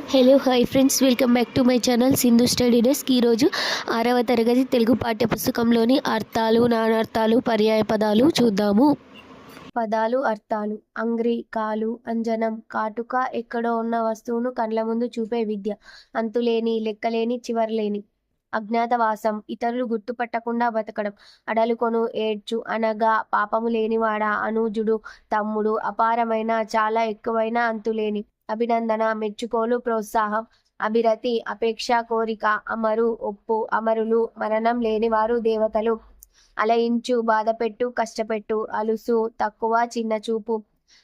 Hello hi friends, welcome back to my channel Sindhu study desk. ఈరోజు 6వ తరగతి తెలుగు పాఠ్యపుస్తకంలోని అర్థాలు, నానార్థాలు, పర్యాయ పదాలు చూద్దాము. పదాలు, అర్థాలు. అంగ్రి, కాలు, అంజనం, కాటుక, ఎక్కడో ఉన్న వస్తువును కండ్ల ముందు చూపే విద్య. అంతులేని, లెక్కలేని, చివరలేని. అజ్ఞాతవాసం, ఇతరులు గుర్తుపట్టకుండా బతకడం. అడలుకొను, ఏడ్చు, అనగా, పాపము లేనివాడా, అనూజుడు, తమ్ముడు, అపారమైన, చాలా ఎక్కువైన, అంతులేని. అభినందన, మెచ్చుకోలు, ప్రోత్సాహం. అభిరతి, అపేక్ష, కోరిక. అమరు, ఒప్పు, అమరులు, మరణం లేనివారు, దేవతలు. అలయించు, బాధపెట్టు, కష్టపెట్టు. అలుసు, తక్కువ, చిన్నచూపు.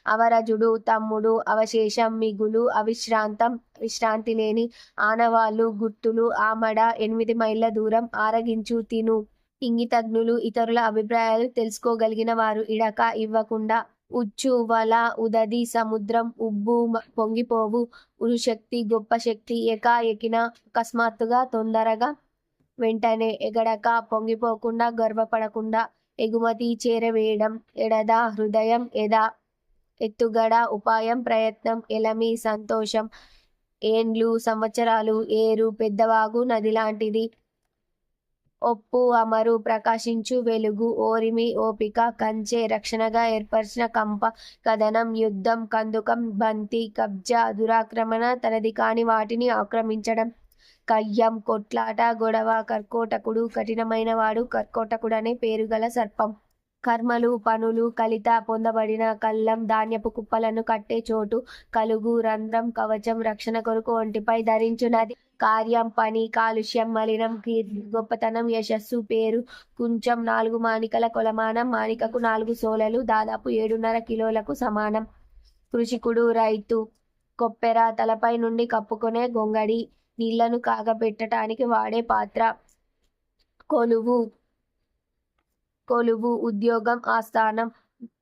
అవరజుడు, తమ్ముడు. అవశేషం, మిగులు, అవిశ్రాంతం, విశ్రాంతి లేని. ఆనవాళ్లు, గుర్తులు. ఆమడ, 8 మైళ్ళ దూరం. ఆరగించు, తిను. ఇంగితజ్ఞులు, ఇతరుల అభిప్రాయాలు తెలుసుకోగలిగిన వారు. ఇడక, ఇవ్వకుండా. ఉచ్చు, వల, ఉదది, సముద్రం. ఉబ్బు, పొంగిపోవు. ఉరుశక్తి, గొప్ప శక్తి. ఎకిన, అకస్మాత్తుగా, తొందరగా, వెంటనే. ఎగడక, పొంగిపోకుండా, గర్వపడకుండా. ఎగుమతి, చేరవేయడం. ఎడద, హృదయం. ఎద, ఎత్తుగడ, ఉపాయం, ప్రయత్నం. ఎలమి, సంతోషం. ఏండ్లు, సంవత్సరాలు. ఏరు, పెద్దవాగు, నదిలాంటిది. ఒప్పు, అమరు, ప్రకాశించు, వెలుగు. ఓరిమి, ఓపిక. కంచె, రక్షణగా ఏర్పరిచిన కంప. కథనం, యుద్ధం. కందుకం, బంతి. కబ్జా, దురాక్రమణ, తనది కాని వాటిని ఆక్రమించడం. కయ్యం, కొట్లాట, గొడవ. కర్కోటకుడు, కఠినమైనవాడు. కర్కోటకుడనే పేరుగల సర్పం. కర్మలు, పనులు. కలిత, పొందబడిన. కల్లం, ధాన్యపు కుప్పలను కట్టే చోటు. కలుగు, రంధ్రం. కవచం, రక్షణ కొరకు ఒంటిపై ధరించునది. కార్యం, పని. కాలుష్యం, మలినం. కీర్తి, గొప్పతనం. యశస్సు, పేరు. కుంచం, 4 మాణికల కొలమానం. మాణికకు 4 సోలలు, దాదాపు 7.5 కిలోలకు సమానం. కృషికుడు, రైతు. కొప్పెర, తలపై నుండి కప్పుకొనే గొంగడి. నీళ్లను కాగబెట్టడానికి వాడే పాత్ర. కొలువు, ఉద్యోగం, ఆస్థానం.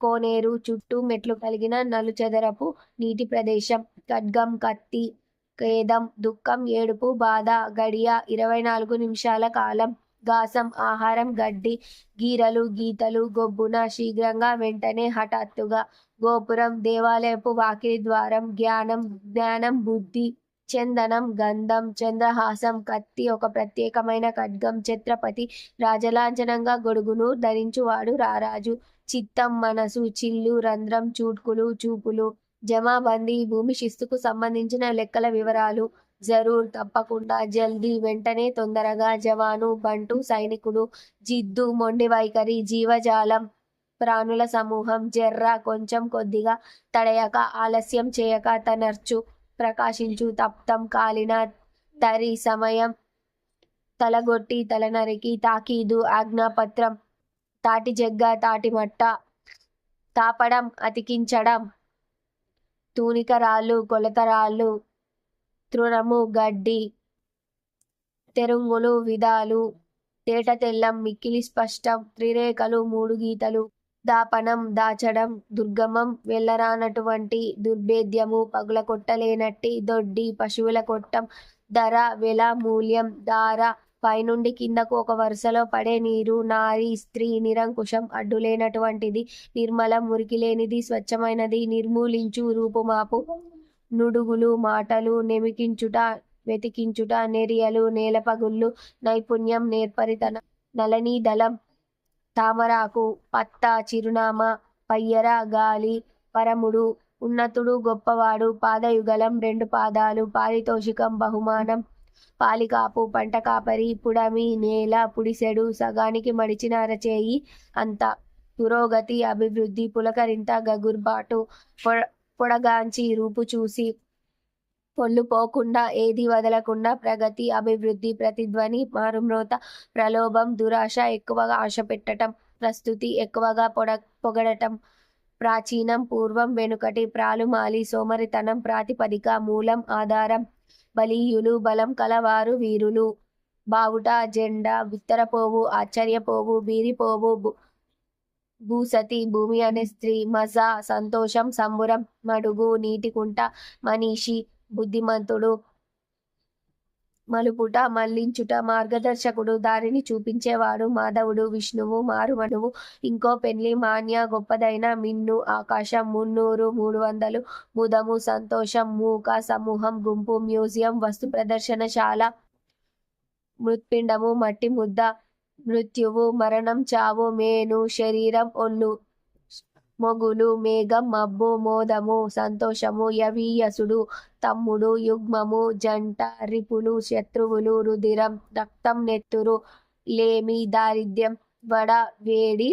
కోనేరు, చుట్టూ మెట్లు కలిగిన నలుచదరపు నీటి ప్రదేశం. ఖడ్గం, కత్తి. ఖేదం, దుఃఖం, ఏడుపు, బాధ. గడియ, 24 నిమిషాల కాలం. గాసం, ఆహారం, గడ్డి. గీరలు, గీతలు. గొబ్బున, శీఘ్రంగా, వెంటనే, హఠాత్తుగా. గోపురం, దేవాలయపు వాకిలి ద్వారం. జ్ఞానం, బుద్ధి. చందనం, గంధం. చంద్రహాసం, కత్తి, ఒక ప్రత్యేకమైన ఖడ్గం. ఛత్రపతి, రాజలాంఛనంగా గొడుగును ధరించువాడు, రారాజు. చిత్తం, మనసు. చిల్లు, రంధ్రం. చూట్కులు, చూపులు. జమాబందీ, భూమి శిస్తుకు సంబంధించిన లెక్కల వివరాలు. జరూర్, తప్పకుండా. జల్దీ, వెంటనే, తొందరగా. జవాను, బంటు, సైనికుడు. జిద్దు, మొండి వైఖరి. జీవజాలం, ప్రాణుల సమూహం. జర్ర, కొంచెం, కొద్దిగా. తడయక, ఆలస్యం చేయక. తనర్చు, ప్రకాశించు. తప్తం, కాలిన. తరి, సమయం. తలగొట్టి, తలనరికి. తాకీదు, ఆజ్ఞాపత్రం. తాటిజగ్గ, తాటిమట్ట. తాపడం, అతికించడం. తూనికరాళ్ళు, కొలతరాళ్ళు. తృణము, గడ్డి. తెరుంగులు, విధాలు. తేటతెల్లం, మిక్కిలి స్పష్టం. త్రిరేఖలు, 3 గీతలు. దాపనం, దాచడం. దుర్గమం, వెళ్ళరానటువంటి. దుర్భేద్యము, పగులకొట్టలేనట్టి. దొడ్డి, పశువుల కొట్టం. ధర, వెల, మూల్యం. ధార, పైనుండి కిందకు ఒక వరుసలో పడే నీరు. నారి, స్త్రీ. నిరంకుశం, అడ్డులేనటువంటిది. నిర్మలం, మురికిలేనిది, స్వచ్ఛమైనది. నిర్మూలించు, రూపుమాపు. నుడుగులు, మాటలు. నెమికించుట, వెతికించుట. నెరియలు, నేలపగుళ్ళు. నైపుణ్యం, నేర్పరితనం. నళనీదళం, తామరాకు. పత్త, చిరునామా. పయ్యర, గాలి. పరముడు, ఉన్నతుడు, గొప్పవాడు. పాదయుగళం, 2 పాదాలు. పారితోషికం, బహుమానం. పాలికాపు, పంట కాపరి. పుడమి, నేల. పుడిసెడు, సగానికి మడిచిన అరచేయి అంత. పురోగతి, అభివృద్ధి. పులకరింత, గగుర్పాటు. పొడగాంచి, రూపు చూసి. పొల్లు పోకుండా, ఏది వదలకుండా. ప్రగతి, అభివృద్ధి. ప్రతిధ్వని, మారుమ్రోత. ప్రలోభం, దురాశ, ఎక్కువగా ఆశ పెట్టటం. ప్రస్తుతి, ఎక్కువగా పొగడటం. ప్రాచీనం, పూర్వం, వెనుకటి. ప్రాలుమాలి, సోమరితనం. ప్రాతిపదిక, మూలం, ఆధారం. బలీయులు, బలం కలవారు, వీరులు. బావుట, జెండా. బిత్తరపోవు, ఆశ్చర్యపోవు. బీరిపోవు. భూసతి, భూమి అనే స్త్రీ. మజా, సంతోషం, సంబురం. మడుగు, నీటికుంట. మనీషి, బుద్ధిమంతుడు. మలుపుట మళ్లించుట మార్గదర్శకుడు దారిని చూపించేవాడు మాధవుడు విష్ణువు మారుమనువు ఇంకో పెళ్లి మాన్య గొప్పదైన మిన్ను ఆకాశం 300 300 ముదము సంతోషం మూక సమూహం గుంపు మ్యూజియం వస్తు ప్రదర్శనశాల మృత్పిండము మట్టి ముద్ద మృత్యువు మరణం చావు మేను శరీరం ఒళ్ళు మొగులు మేఘం మబ్బు మోదము సంతోషము యవీయసుడు తమ్ముడు యుగ్మము జంట రిపులు శత్రువులు రుధిరం రక్తం నెత్తురు లేమి దారిద్ర్యం వడ వేడి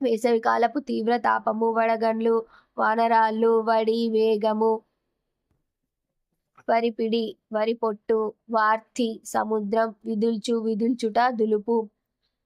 వేసవికాలపు తీవ్ర తాపము వడగండ్లు వానరాళ్ళు వడి వేగము వరిపిడి వరి పొట్టు వార్తి సముద్రం విదుల్చుట దులుపు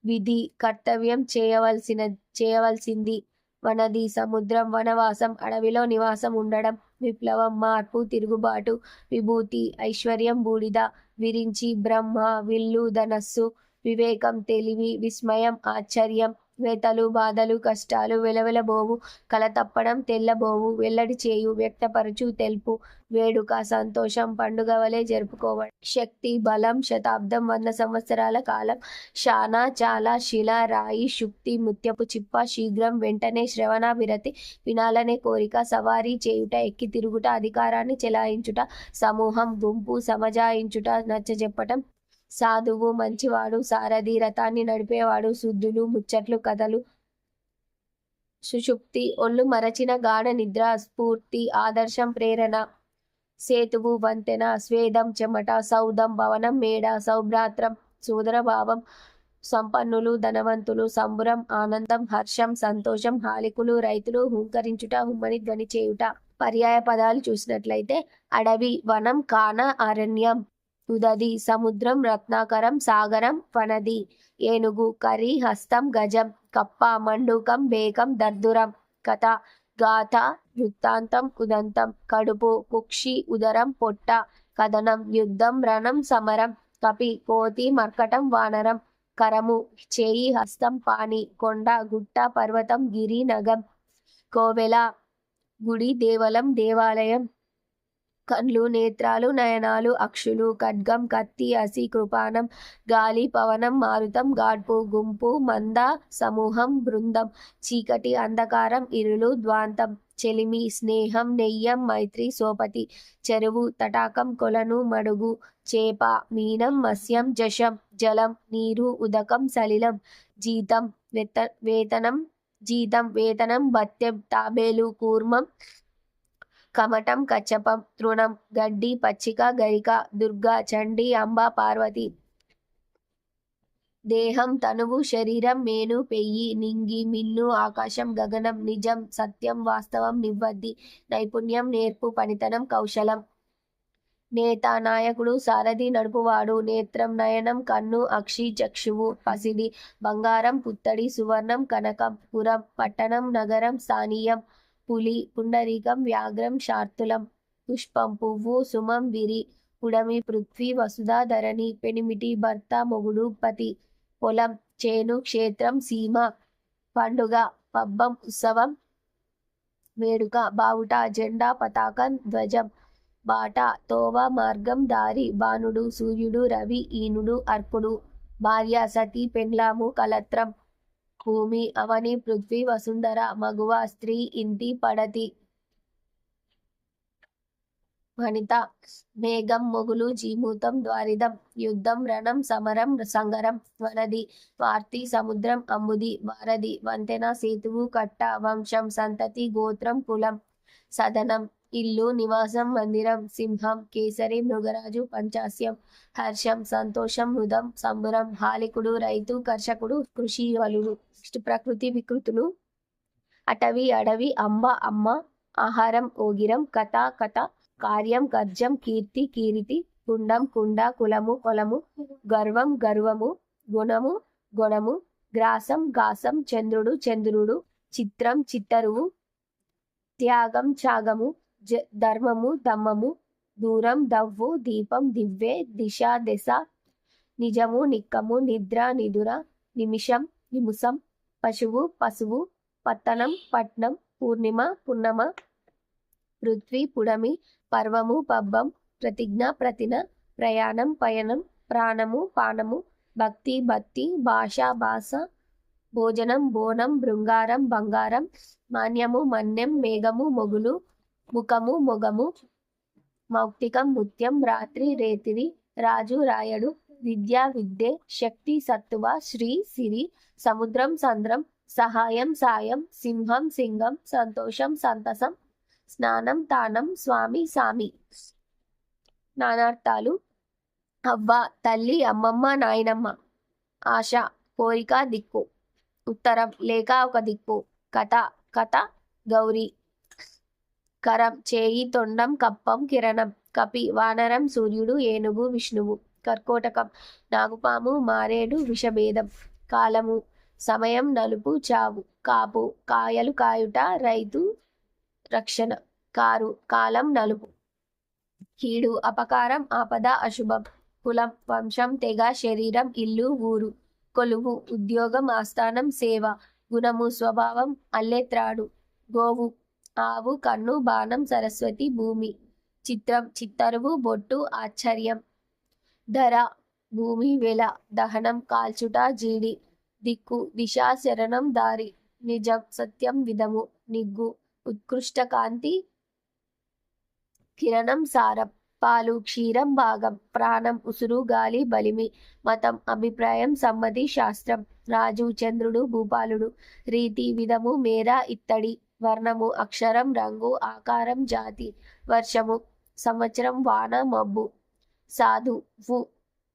విధి కర్తవ్యం చేయవలసింది వనది సముద్రం వనవాసం అడవిలో నివాసం ఉండడం విప్లవం మార్పు తిరుగుబాటు విభూతి ఐశ్వర్యం బూడిద విరించి బ్రహ్మ విల్లు ధనస్సు వివేకం తెలివి విస్మయం ఆశ్చర్యం వేతలు బాధలు కష్టాలు వెలవెలబోవు కలతప్పడం తెల్లబోవు వెల్లడి చేయు వ్యక్తపరచు తెలుపు వేడుక సంతోషం పండుగ వలె జరుపుకోవడం శక్తి బలం శతాబ్దం 100 సంవత్సరాల కాలం శానా చాలా శిల రాయి శుక్తి ముత్యపు చిప్ప శీఘ్రం వెంటనే శ్రవణ విరతి వినాలనే కోరిక సవారీ చేయుట ఎక్కి తిరుగుట అధికారాన్ని చెలాయించుట సమూహం గుంపు సమజాయించుట నచ్చజెప్పటం సాధువు మంచివాడు సారథి రథాన్ని నడిపేవాడు శుద్ధులు ముచ్చట్లు కథలు సుషుప్తి ఒళ్ళు మరచిన గాఢ నిద్ర స్ఫూర్తి ఆదర్శం ప్రేరణ సేతువు వంతెన స్వేదం చెమట సౌధం భవనం మేడ సౌభ్రాత్రం సోదరభావం సంపన్నులు ధనవంతులు సంబురం ఆనందం హర్షం సంతోషం హాలికులు రైతులు హుంకరించుట హుమ్మని ధ్వని చేయుట పర్యాయ పదాలు చూసినట్లయితే అడవి వనం కాన అరణ్యం ఉదది సముద్రం రత్నాకరం సాగరం వనది ఏనుగు కరి హస్తం గజం కప్ప మండూకం బేకం దర్దురం కథ గాథ వృత్తాంతం ఉదంతం కడుపు కుక్షి ఉదరం పొట్ట కథనం యుద్ధం రణం సమరం కపి కోతి మర్కటం వానరం కరము చేయి హస్తం పాని కొండ గుట్ట పర్వతం గిరి నగం కోవెల గుడి దేవలం దేవాలయం కండ్లు నేత్రాలు నయనాలు అక్షులు ఖడ్గం కత్తి అసి కృపాణం గాలి పవనం మారుతం గాడ్పు గుంపు మంద సమూహం బృందం చీకటి అంధకారం ఇరులు ద్వాంతం చెలిమి స్నేహం నెయ్యం మైత్రి సోపతి చెరువు తటాకం కొలను మడుగు చేప మీనం మత్స్యం జశం జలం నీరు ఉదకం సలిలం జీతం వేతనం భత్యం తాబేలు కూర్మం కమటం కచ్చపం తృణం గడ్డి పచ్చిక గరిక దుర్గా చండి అంబ పార్వతి దేహం తనువు శరీరం మేను పెయ్యి నింగి మిన్ను ఆకాశం గగనం నిజం సత్యం వాస్తవం నివ్వద్ది నైపుణ్యం నేర్పు పనితనం కౌశలం నేత నాయకుడు సారథి నడుపువాడు నేత్రం నయనం కన్ను అక్షి చక్షువు పసిడి బంగారం పుత్తడి సువర్ణం కనకం పురం పట్టణం నగరం స్థానీయం పులి పుండరీకం వ్యాఘ్రం శార్తులం పుష్పం పువ్వు సుమం విరి పుడమి పృథ్వీ వసుధా ధరణి పెనిమిటి భర్త మొగుడు పతి పొలం చేను క్షేత్రం సీమ పండుగ పబ్బం ఉత్సవం వేడుక బావుట జెండా పతాకం ధ్వజం బాట తోవ మార్గం దారి బాణుడు సూర్యుడు రవి ఈనుడు అర్కుడు భార్య సతి పెండ్లాము కలత్రం భూమి అవని పృథ్వీ వసుంధర మగువ స్త్రీ ఇంటి పడతి వనిత మేఘం మొగులు జీమూతం ద్వారిదం యుద్ధం రణం సమరం సంగరం వనది వార్తి సముద్రం అంబుది వారధి వంతెన సేతువు కట్ట వంశం సంతతి గోత్రం కులం సదనం ఇల్లు నివాసం మందిరం సింహం కేసరి మృగరాజు పంచాస్యం హర్షం సంతోషం మృదం సంబురం హాలికుడు రైతు కర్షకుడు కృషి వలుడు ప్రకృతి వికృతులు అటవి అడవి అంబ అమ్మ ఆహారం ఓగిరం కథ కథ కార్యం గర్జం కీర్తి కీరితి కుండం కుండ కులము కొలము గర్వం గర్వము గుణము గుణము గ్రాసం గాసం చంద్రుడు చంద్రుడు చిత్రం చిత్తరువు త్యాగం త్యాగము ధర్మము దమ్మము దూరం దవ్వు దీపం దివ్వే దిశ దశ నిజము నిక్కము నిద్ర నిదుర నిమిషం నిముసం పశువు పశువు పత్తనం పట్నం పూర్ణిమ పున్నమ పృథ్వీ పుడమి పర్వము పబ్బం ప్రతిజ్ఞ ప్రతిన ప్రయాణం పయనం, ప్రాణము పానము, భక్తి బత్తి, భాష భాష, భోజనం బోనం, బృంగారం బంగారం, మాన్యము మన్యం, మేఘము మొగులు, ముఖము మొగము, మౌక్తికం ముత్యం, రాత్రి రేతిరి, రాజు రాయడు, విద్య విద్యే, శక్తి సత్తువ, శ్రీ సిరి, సముద్రం సంద్రం, సహాయం సాయం, సింహం సింగం, సంతోషం సంతసం, స్నానం తానం, స్వామి సామి. నానార్థాలు. అవ్వ తల్లి, అమ్మమ్మ, నాయనమ్మ. ఆశ కోరిక, దిక్కు. ఉత్తరం లేక ఒక దిక్కు. కథ కథ, గౌరీ. కరం చేయి, తొండం, కప్పం, కిరణం. కపి వానరం, సూర్యుడు, ఏనుగు, విష్ణువు. కర్కోటకం నాగుపాము, మారేడు, విషభేదం. కాలము సమయం, నలుపు, చావు. కాపు కాయలు కాయుట, రైతు, రక్షణ. కారు కాలం, నలుపు. కీడు అపకారం, ఆపద, అశుభం. కులం వంశం, తెగ, శరీరం, ఇల్లు, ఊరు. కొలువు ఉద్యోగం, ఆస్థానం, సేవ. గుణము స్వభావం, అల్లెత్రాడు. గోవు ఆవు, కన్ను, బాణం, సరస్వతి, భూమి. చిత్రం చిత్తరువు, బొట్టు, ఆశ్చర్యం. ధర భూమి, వెల. దహనం కాల్చుట, జీడి. దిక్కు దిశ, శరణం, దారి. నిజం సత్యం, విధము. నిగ్గు ఉత్కృష్ట కాంతి, కిరణం, సారం. పాలు క్షీరం, భాగం. ప్రాణం ఉసురు, గాలి, బలిమి. మతం అభిప్రాయం, సమ్మతి, శాస్త్రం. రాజు చంద్రుడు, భూపాలుడు. రీతి విధము, మేర, ఇత్తడి. వర్ణము అక్షరం, రంగు, ఆకారం, జాతి. వర్షము సంవత్సరం, వాన, మబ్బు.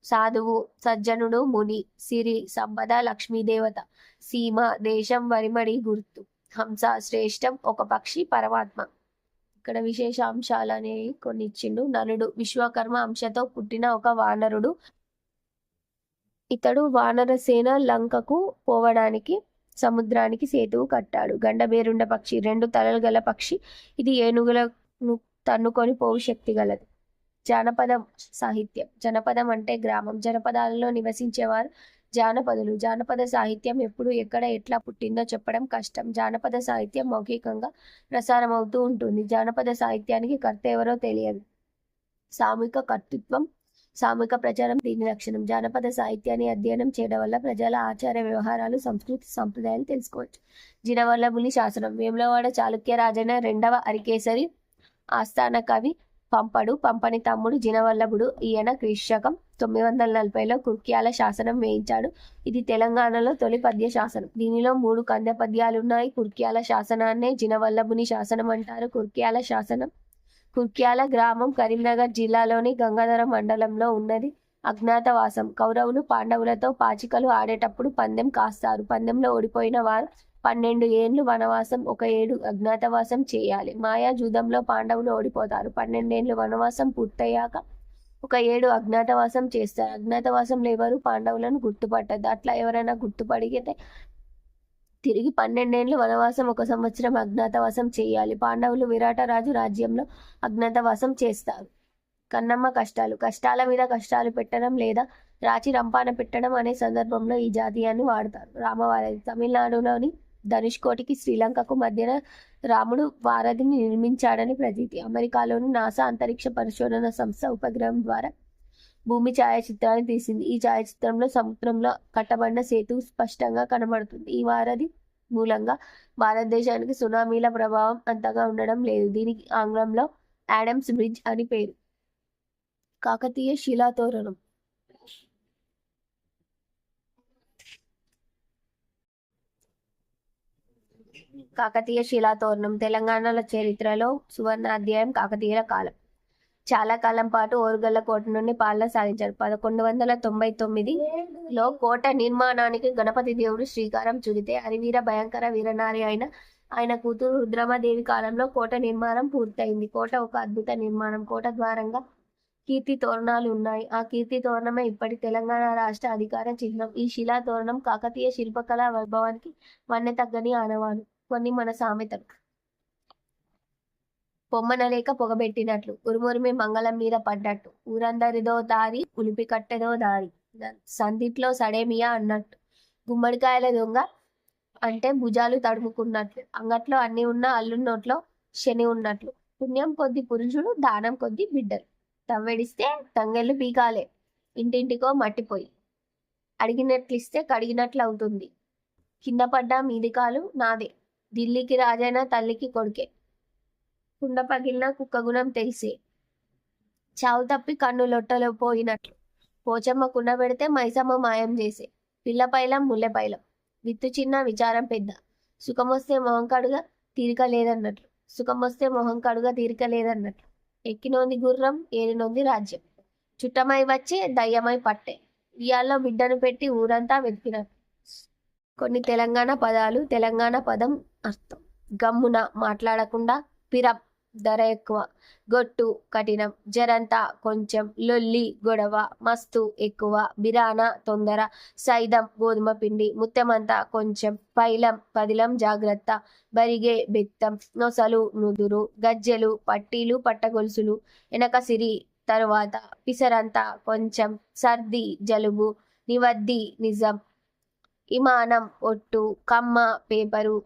సాధువు సజ్జనుడు, ముని. సిరి సంపద, లక్ష్మీదేవత. సీమ దేశం, వరిమడి, గుర్తు. హంస శ్రేష్టం, ఒక పక్షి, పరమాత్మ. ఇక్కడ విశేషాంశాలు అనేవి కొన్ని ఇచ్చిండు. నలుడు విశ్వకర్మ అంశతో పుట్టిన ఒక వానరుడు. ఇతడు వానరసేన లంకకు పోవడానికి సముద్రానికి సేతువు కట్టాడు. గండబేరుండ పక్షి 2 తలలు గల పక్షి. ఇది ఏనుగులను తన్నుకొని పోవు శక్తి గలది. జానపద సాహిత్యం. జనపదం అంటే గ్రామం. జనపదాలలో నివసించేవారు జానపదులు. జానపద సాహిత్యం ఎప్పుడు ఎక్కడ ఎట్లా పుట్టిందో చెప్పడం కష్టం. జానపద సాహిత్యం మౌఖికంగా ప్రసారమవుతూ ఉంటుంది. జానపద సాహిత్యానికి కర్త ఎవరో తెలియదు. సామూహిక కర్తృత్వం, సామూహిక ప్రచారం దీని లక్షణం. జానపద సాహిత్యాన్ని అధ్యయనం చేయడం వల్ల ప్రజల ఆచార వ్యవహారాలు, సంస్కృతి సంప్రదాయాలు తెలుసుకోవచ్చు. జినవల్లభుని శాసనం. వేములవాడ చాళుక్య రాజైన 2వ అరికేసరి ఆస్థాన కవి పంపని తమ్ముడు జినవల్లభుడు. ఈయన క్రీశకం 940లో కుర్క్యాల శాసనం వేయించాడు. ఇది తెలంగాణలో తొలి పద్య శాసనం. దీనిలో 3 కంద పద్యాలున్నాయి. కుర్క్యాల శాసనాన్నే జినవల్లభుని శాసనం అంటారు. కుర్క్యాల శాసనం. కుర్క్యాల గ్రామం కరీంనగర్ జిల్లాలోని గంగాధర మండలంలో ఉన్నది. అజ్ఞాతవాసం. కౌరవులు పాండవులతో పాచికలు ఆడేటప్పుడు పందెం కాస్తారు. పందెంలో ఓడిపోయిన వారు 12 ఏండ్లు వనవాసం, 1 ఏడు అజ్ఞాతవాసం చేయాలి. మాయాజూదంలో పాండవులు ఓడిపోతారు. 12 ఏండ్లు వనవాసం పూర్తయ్యాక 1 ఏడు అజ్ఞాతవాసం చేస్తారు. అజ్ఞాతవాసంలో ఎవరు పాండవులను గుర్తుపట్టదు. అట్లా ఎవరైనా గుర్తుపడిగితే తిరిగి 12 ఏండ్లు వనవాసం, 1 సంవత్సరం అజ్ఞాతవాసం చేయాలి. పాండవులు విరాటరాజు రాజ్యంలో అజ్ఞాతవాసం చేస్తారు. కన్నమ్మ కష్టాలు. కష్టాల మీద కష్టాలు పెట్టడం లేదా రాచి రంపాన పెట్టడం అనే సందర్భంలో ఈ జాతీయాన్ని వాడతారు. రామవారధి. తమిళనాడులోని ధనుష్కోటికి శ్రీలంకకు మధ్యన రాముడు వారధిని నిర్మించాడని ప్రతీతి. అమెరికాలోని నాసా అంతరిక్ష పరిశోధన సంస్థ ఉపగ్రహం ద్వారా భూమి ఛాయాచిత్రాన్ని తీసింది. ఈ ఛాయాచిత్రంలో సముద్రంలో కట్టబడిన సేతువు స్పష్టంగా కనబడుతుంది. ఈ వారధి మూలంగా భారతదేశానికి సునామీల ప్రభావం అంతగా ఉండడం లేదు. దీనికి ఆంగ్లంలో యాడమ్స్ బ్రిడ్జ్ అని పేరు. కాకతీయ శిలాతోరణం. కాకతీయ శిలాతోరణం తెలంగాణల చరిత్రలో సువర్ణాధ్యాయం. కాకతీయుల కాలం. చాలా కాలం పాటు ఓరుగల్ల కోట నుండి పాలన సాగించారు. 1199లో కోట నిర్మాణానికి గణపతి దేవుడు శ్రీకారం చుడితే హరివీర భయంకర వీరనారి అయిన ఆయన కూతురు రుద్రమదేవి కాలంలో కోట నిర్మాణం పూర్తయింది. కోట ఒక అద్భుత నిర్మాణం. కోట ద్వారంగా కీర్తి తోరణాలు ఉన్నాయి. ఆ కీర్తి తోరణమే ఇప్పటి తెలంగాణ రాష్ట్ర అధికార చిహ్నం. ఈ శిలా తోరణం కాకతీయ శిల్పకళా వైభవానికి వన్నె తగ్గని ఆనవాలు. కొన్ని మన సామెతలు. పొమ్మనలేక పొగబెట్టినట్లు, ఉరుమురిమి మంగళం మీద పడ్డట్టు, ఊరందరిదో దారి ఉలిపి కట్టెదో దారి, సందిట్లో సడేమియా అన్నట్టు, గుమ్మడికాయల దొంగ అంటే భుజాలు తడుముకున్నట్లు, అంగట్లో అన్ని ఉన్న అల్లున్నోట్లో శని ఉన్నట్లు, పుణ్యం కొద్ది పురుషుడు, దానం కొద్ది బిడ్డలు. తవ్వెడిస్తే తంగెళ్ళు పీకాలే, ఇంటింటికో మట్టిపోయి. అడిగినట్లు ఇస్తే కడిగినట్లు అవుతుంది. కింద పడ్డా మీది కాలు నాదే, ఢిల్లీకి రాజైన తల్లికి కొడుకే. కుండ పగిలిన కుక్క గుణం తెలిసే, చావు తప్పి కన్ను లొట్టలో పోయినట్లు. పోచమ్మ కుండ పెడితే మైసమ్మ మాయం చేసే, పిల్లపైలం ముల్లెపైలం. విత్తు చిన్న విచారం పెద్ద, సుఖమొస్తే మొహం కడుగా తీరిక లేదన్నట్లు. సుఖమొస్తే మొహం కడుగా తీరిక లేదన్నట్లు. ఎక్కినోంది గుర్రం, ఏలినోంది రాజ్యం. చుట్టమై వచ్చే దయ్యమై పట్టే, ఇయాల్లో బిడ్డను పెట్టి ఊరంతా వెతికినట్లు. కొన్ని తెలంగాణ పదాలు, తెలంగాణ పదం అర్థం. గమ్మున మాట్లాడకుండా, పిరం ధర ఎక్కువ, గొట్టు కఠినం, జరంతా కొంచెం, లొల్లి గొడవ, మస్తు ఎక్కువ, బిరాన తొందర, సైదం గోధుమ పిండి, ముత్తెమంతా కొంచెం, పైలం పదిలం జాగ్రత్త, బరిగే బెత్తం, నొసలు నుదురు, గజ్జెలు పట్టీలు పట్టగొలుసులు, వెనకసిరి తరువాత, పిసరంతా కొంచెం, సర్ది జలుబు, నివద్ది నిజం, ఇమానం ఒట్టు, కమ్మ పేపరు,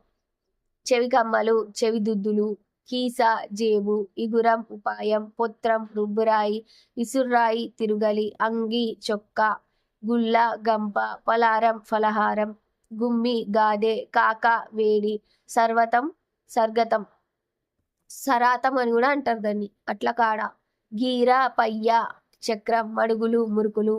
చెవి కమ్మలు చెవిదుద్దులు, కీస జేబు, ఇగురం ఉపాయం, పొత్రం రుబ్బురాయి, విసుర్రాయి తిరుగలి, అంగి చొక్కా, గుల్ల గంప, పలారం ఫలహారం, గుమ్మి గాదె, కాక వేడి, సర్వతం సర్గతం, సరాతం అని కూడా అంటారు దాన్ని. అట్ల కాడ, గీర పయ్య, చక్రం, మడుగులు మురుకులు,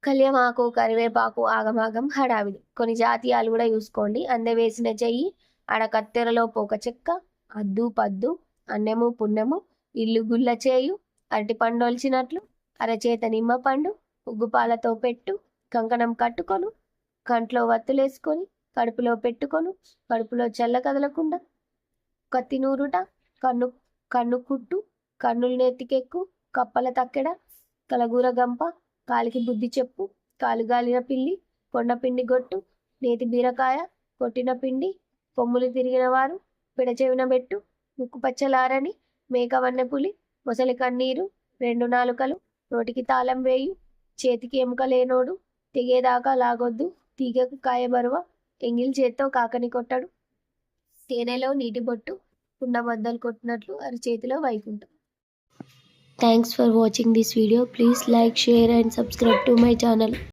కళ్యమాకు కరివేపాకు, ఆగమాగం హడావిడి. కొన్ని జాతీయాలు కూడా చూసుకోండి. అందవేసిన చెయ్యి, ఆడ కత్తెరలో పోక చెక్క, అద్దు పద్దు, అన్నెము పుణ్యము, ఇల్లు గుల్ల చేయు, అరటి పండొల్చినట్లు, అరచేత నిమ్మపండు, ఉగ్గుపాలతో పెట్టు, కంకణం కట్టుకొను, కంట్లో వత్తులేసుకొని, కడుపులో పెట్టుకొను, కడుపులో చల్ల కదలకుండా, కత్తి నూరుట, కన్ను కన్ను కుట్టు, కన్నులు నెత్తికెక్కు, కప్పల తక్కెడ, కలగూర గంప, కాలికి బుద్ధి చెప్పు, కాలుగాలిన పిల్లి, కొండపిండి గొట్టు, నేతి బీరకాయ, కొట్టిన పిండి, కొమ్ములు తిరిగిన వారు, పిడచెవిన బెట్టు, ముక్కు పచ్చలారని, మేక వన్నెపులి, మొసలి కన్నీరు, రెండు నాలుకలు, నోటికి తాళం వేయు, చేతికి ఎముక లేనోడు, తెగేదాకా లాగొద్దు, తీగకు కాయ బరువ, ఎంగిల్ చేత్తో కాకని కొట్టడు, తేనెలో నీటి బొట్టు, కుండ బద్దలు కొట్టినట్లు అరిచేతిలో Vaikuntham. Thanks for watching this video. Please like, share and subscribe to my channel.